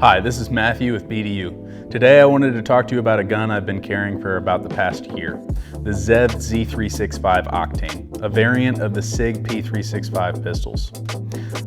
Hi, this is Matthew with BDU. Today I wanted to talk to you about a gun I've been carrying for about the past year, the ZEV Z365 Octane, a variant of the SIG P365 pistols.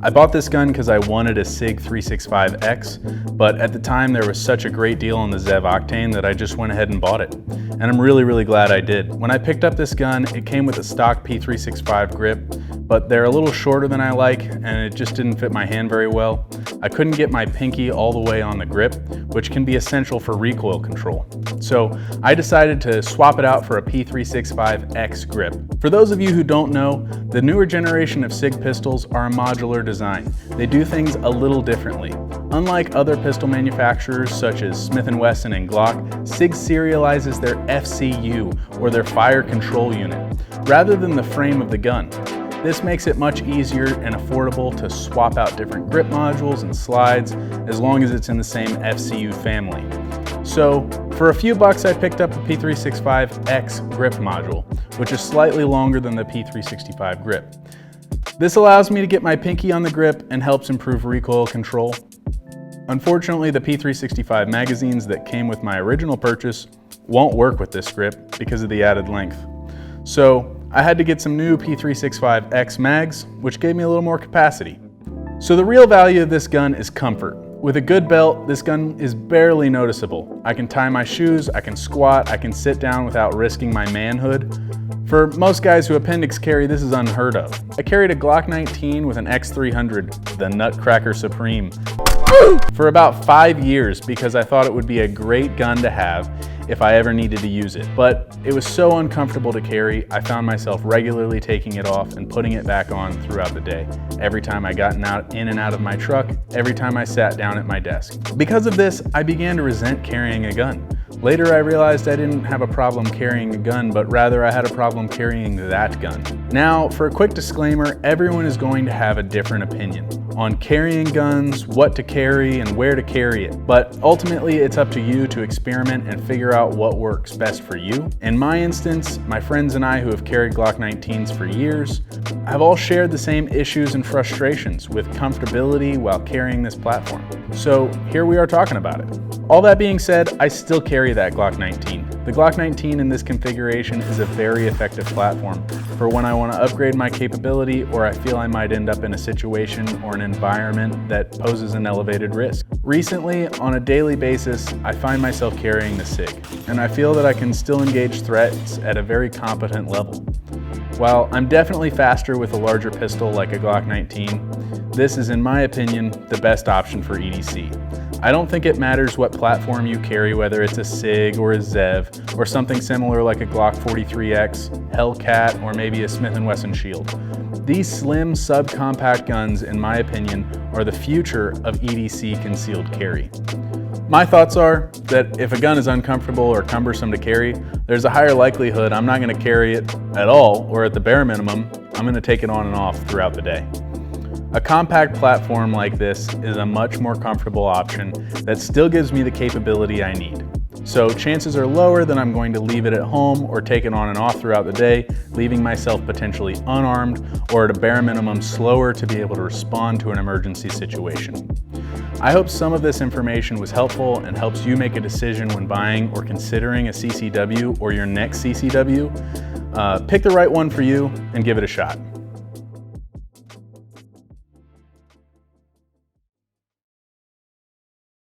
I bought this gun because I wanted a SIG 365X, but at the time there was such a great deal on the ZEV Octane that I just went ahead and bought it. And I'm really glad I did. When I picked up this gun, it came with a stock P365 grip, but they're a little shorter than I like, and it just didn't fit my hand very well. I couldn't get my pinky all the way on the grip, which can be essential for recoil control. So I decided to swap it out for a P365X grip. For those of you who don't know, the newer generation of SIG pistols are a modular design. They do things a little differently. Unlike other pistol manufacturers such as Smith & Wesson and Glock, SIG serializes their FCU, or their fire control unit, rather than the frame of the gun. This makes it much easier and affordable to swap out different grip modules and slides as long as it's in the same FCU family. So for a few bucks I picked up the P365X grip module, which is slightly longer than the P365 grip. This allows me to get my pinky on the grip and helps improve recoil control. Unfortunately, the P365 magazines that came with my original purchase won't work with this grip because of the added length. So I had to get some new P365X mags, which gave me a little more capacity. So the real value of this gun is comfort. With a good belt, this gun is barely noticeable. I can tie my shoes, I can squat, I can sit down without risking my manhood. For most guys who appendix carry, this is unheard of. I carried a Glock 19 with an X300, the Nutcracker Supreme, for about 5 years because I thought it would be a great gun to have if I ever needed to use it. But it was so uncomfortable to carry, I found myself regularly taking it off and putting it back on throughout the day. Every time I got in and out of my truck, every time I sat down at my desk. Because of this, I began to resent carrying a gun. Later I realized I didn't have a problem carrying a gun, but rather I had a problem carrying that gun. Now, for a quick disclaimer, everyone is going to have a different opinion on carrying guns, what to carry, and where to carry it. But ultimately, it's up to you to experiment and figure out what works best for you. In my instance, my friends and I who have carried Glock 19s for years have all shared the same issues and frustrations with comfortability while carrying this platform. So here we are talking about it. All that being said, I still carry that Glock 19. The Glock 19 in this configuration is a very effective platform for when I want to upgrade my capability or I feel I might end up in a situation or an environment that poses an elevated risk. Recently, on a daily basis, I find myself carrying the SIG, and I feel that I can still engage threats at a very competent level. While I'm definitely faster with a larger pistol like a Glock 19, this is, in my opinion, the best option for EDC. I don't think it matters what platform you carry, whether it's a SIG or a ZEV or something similar like a Glock 43X, Hellcat, or maybe a Smith & Wesson Shield. These slim subcompact guns, in my opinion, are the future of EDC concealed carry. My thoughts are that if a gun is uncomfortable or cumbersome to carry, there's a higher likelihood I'm not going to carry it at all, or at the bare minimum, I'm going to take it on and off throughout the day. A compact platform like this is a much more comfortable option that still gives me the capability I need. So chances are lower that I'm going to leave it at home or take it on and off throughout the day, leaving myself potentially unarmed or at a bare minimum slower to be able to respond to an emergency situation. I hope some of this information was helpful and helps you make a decision when buying or considering a CCW or your next CCW. Pick the right one for you and give it a shot.